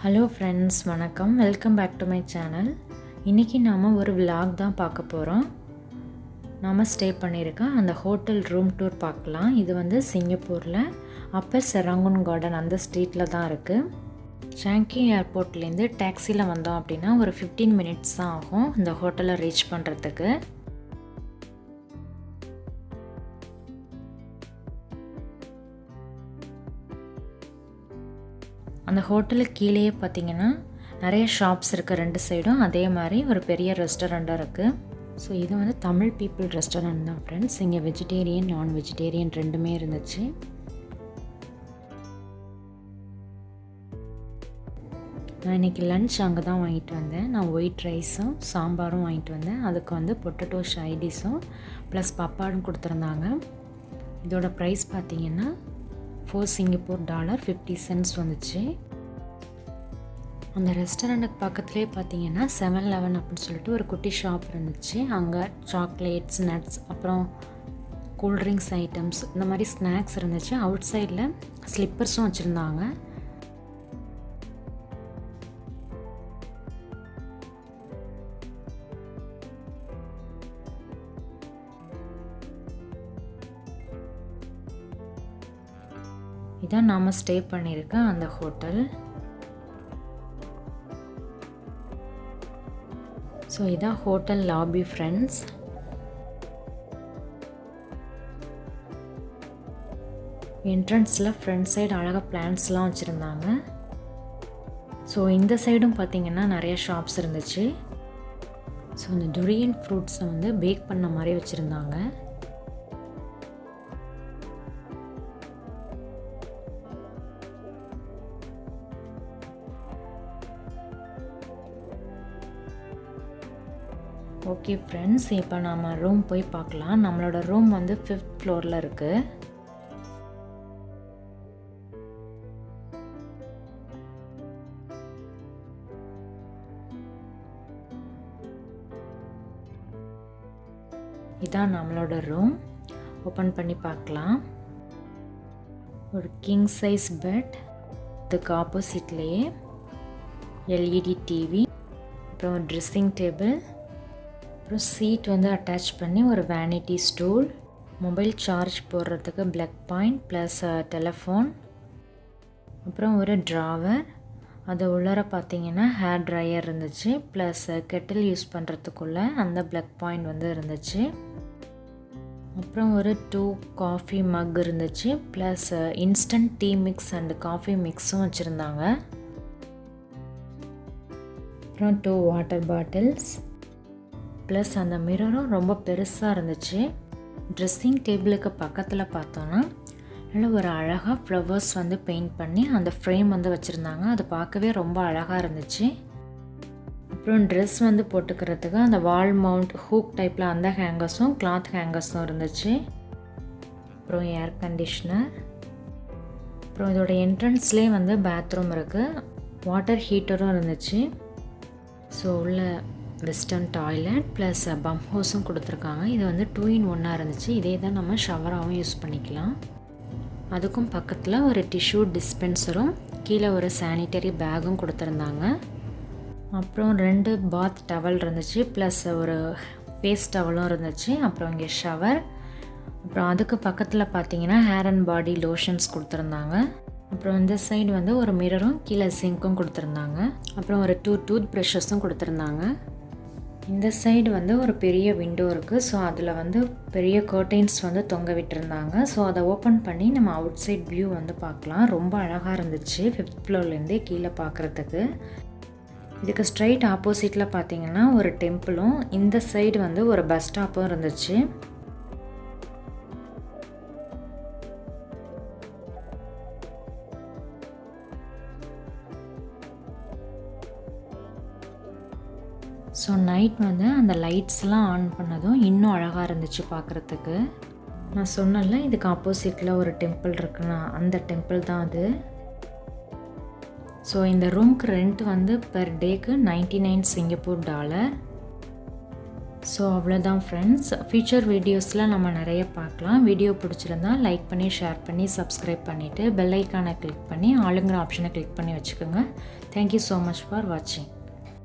Hello friends, வணக்கம். Welcome back to my channel. இன்றைக்கி நாம் ஒரு vlog தான் பார்க்க போகிறோம். நாம் ஸ்டே பண்ணியிருக்க அந்த ஹோட்டல் ரூம் டூர் பார்க்கலாம். இது வந்து சிங்கப்பூரில் அப்பர் செராங்கோன் கார்டன் அந்த ஸ்ட்ரீட்டில் தான் இருக்குது. சாங்கி ஏர்போர்ட்லேருந்து டாக்ஸியில் வந்தோம் அப்படின்னா ஒரு 15 மினிட்ஸ் தான் ஆகும் இந்த ஹோட்டலை ரீச் பண்ணுறதுக்கு. அந்த ஹோட்டலுக்கு கீழேயே பார்த்தீங்கன்னா நிறைய ஷாப்ஸ் இருக்குது ரெண்டு சைடும். அதே மாதிரி ஒரு பெரிய ரெஸ்டாரண்ட்டாக இருக்குது. ஸோ இது வந்து தமிழ் பீப்புள் ரெஸ்டாரண்ட் தான் ஃப்ரெண்ட்ஸ். இங்கே வெஜிடேரியன் நான் வெஜிடேரியன் ரெண்டுமே இருந்துச்சு. நான் இன்றைக்கி லன்ச் அங்கே தான் வாங்கிட்டு வந்தேன். நான் ஒயிட் ரைஸும் சாம்பாரும் வாங்கிட்டு வந்தேன். அதுக்கு வந்து பொட்டேட்டோ ஷைடிஸும் ப்ளஸ் பப்பாடும் கொடுத்துருந்தாங்க. இதோட ப்ரைஸ் பார்த்திங்கன்னா $4 சிங்கப்பூர் $50 வந்துச்சு. அந்த ரெஸ்டாரண்ட்டுக்கு பக்கத்துலேயே பார்த்தீங்கன்னா 7-11 அப்படின்னு சொல்லிட்டு ஒரு குட்டி ஷாப் இருந்துச்சு. அங்கே சாக்லேட்ஸ், நட்ஸ், அப்புறம் கூல்ட்ரிங்க்ஸ் ஐட்டம்ஸ், இந்த மாதிரி ஸ்நாக்ஸ் இருந்துச்சு. அவுட் சைடில் ஸ்லிப்பர்ஸும் வச்சுருந்தாங்க. இதான் நாம் ஸ்டே பண்ணியிருக்க அந்த ஹோட்டல். ஸோ இதான் ஹோட்டல் லாபி ஃப்ரெண்ட்ஸ். என்ட்ரன்ஸில் ஃப்ரண்ட் சைடு அழகாக பிளான்ட்ஸ்லாம் வச்சுருந்தாங்க. ஸோ இந்த சைடும் பார்த்திங்கன்னா நிறைய ஷாப்ஸ் இருந்துச்சு. ஸோ இந்த டுரியன் ஃப்ரூட்ஸை வந்து பேக் பண்ண மாதிரி வச்சுருந்தாங்க. ஓகே ஃப்ரெண்ட்ஸ், இப்போ நம்ம ரூம் போய் பார்க்கலாம். நம்மளோட ரூம் வந்து 5th ஃப்ளோரில் இருக்குது. இதான் நம்மளோட ரூம். ஓப்பன் பண்ணி பார்க்கலாம். ஒரு கிங் சைஸ் பெட், இதுக்கு ஆப்போசிட்லேயே எல்இடி டிவி, அப்புறம் ட்ரெஸ்ஸிங் டேபிள், அப்புறம் சீட் வந்து அட்டாச் பண்ணி ஒரு வேனிட்டி ஸ்டூல், மொபைல் சார்ஜ் போடுறதுக்கு ப்ளக் பாயிண்ட் ப்ளஸ் டெலஃபோன், அப்புறம் ஒரு ட்ராவர், அது உள்ளார பார்த்திங்கன்னா ஹேர் ட்ரையர் இருந்துச்சு, ப்ளஸ் கெட்டில் யூஸ் பண்ணுறதுக்குள்ளே அந்த ப்ளக் பாயிண்ட் வந்து இருந்துச்சு. அப்புறம் ஒரு 2 காஃபி மக் இருந்துச்சு, plus instant tea mix and coffee மிக்ஸும் வச்சுருந்தாங்க. அப்புறம் 2 வாட்டர் பாட்டில்ஸ், ப்ளஸ் அந்த மிரரும் ரொம்ப பெருசாக இருந்துச்சு. ட்ரெஸ்ஸிங் டேபிளுக்கு பக்கத்தில் பார்த்தோன்னா நல்ல ஒரு அழகாக ஃப்ளவர்ஸ் வந்து பெயிண்ட் பண்ணி அந்த ஃப்ரேம் வந்து வச்சுருந்தாங்க. அது பார்க்கவே ரொம்ப அழகாக இருந்துச்சு. அப்புறம் ட்ரெஸ் வந்து போட்டுக்கிறதுக்கு அந்த வால் மவுண்ட் ஹூக் டைப்பில் அந்த ஹேங்கர்ஸும் கிளாத் ஹேங்கர்ஸும் இருந்துச்சு. அப்புறம் ஏர் கண்டிஷ்னர், அப்புறம் இதோட என்ட்ரன்ஸ்லேயே வந்து பாத்ரூம் இருக்குது. வாட்டர் ஹீட்டரும் இருந்துச்சு. ஸோ உள்ள வெஸ்டர்ன் டாய்லெட் ப்ளஸ் பம்ப் ஹவுஸும் கொடுத்துருக்காங்க. இது வந்து 2-in-1 இருந்துச்சு. இதே தான் நம்ம ஷவராகவும் யூஸ் பண்ணிக்கலாம். அதுக்கும் பக்கத்தில் ஒரு டிஷ்யூ டிஸ்பென்சரும் கீழே ஒரு சானிட்டரி பேக்கும் கொடுத்துருந்தாங்க. அப்புறம் 2 பாத் டவல் இருந்துச்சு, ப்ளஸ் ஒரு ஃபேஸ் டவலும் இருந்துச்சு. அப்புறம் இங்கே ஷவர், அப்புறம் அதுக்கு பக்கத்தில் பார்த்தீங்கன்னா ஹேர் அண்ட் பாடி லோஷன்ஸ் கொடுத்துருந்தாங்க. அப்புறம் இந்த சைடு வந்து ஒரு மிரரும் கீழே சிங்க்கும் கொடுத்துருந்தாங்க. அப்புறம் ஒரு 2 டூத் ப்ரஷஸும் கொடுத்துருந்தாங்க. இந்த சைடு வந்து ஒரு பெரிய விண்டோ இருக்குது. ஸோ அதில் வந்து பெரிய கர்டைன்ஸ் வந்து தொங்க விட்டுருந்தாங்க. ஸோ அதை ஓப்பன் பண்ணி நம்ம அவுட் சைட் வியூ வந்து பார்க்கலாம். ரொம்ப அழகாக இருந்துச்சு 5th ஃப்ளோர்லேருந்தே கீழே பார்க்குறதுக்கு. இதுக்கு ஸ்ட்ரைட் ஆப்போசிட்டில் பார்த்தீங்கன்னா ஒரு டெம்பிளும், இந்த சைடு வந்து ஒரு பஸ் ஸ்டாப்பும் இருந்துச்சு. ஸோ நைட் வந்து அந்த லைட்ஸ்லாம் ஆன் பண்ணதும் இன்னும் அழகாக இருந்துச்சு பார்க்குறதுக்கு. நான் சொன்னல இதுக்கு ஆப்போசிட்டில் ஒரு டெம்பிள் இருக்குன்னா அந்த டெம்பிள் தான் அது. ஸோ இந்த ரூம்க்கு ரெண்ட் வந்து பெர் டேக்கு $99 சிங்கப்பூர். ஸோ அவ்வளோதான் ஃப்ரெண்ட்ஸ். ஃபியூச்சர் வீடியோஸில் நம்ம நிறைய பார்க்கலாம். வீடியோ பிடிச்சிருந்தா லைக் பண்ணி, ஷேர் பண்ணி, சப்ஸ்கிரைப் பண்ணிவிட்டு பெல் ஐக்கானை கிளிக் பண்ணி ஆளுங்கிற ஆப்ஷனை கிளிக் பண்ணி வச்சுக்கோங்க. தேங்க்யூ ஸோ மச் ஃபார் வாட்சிங்.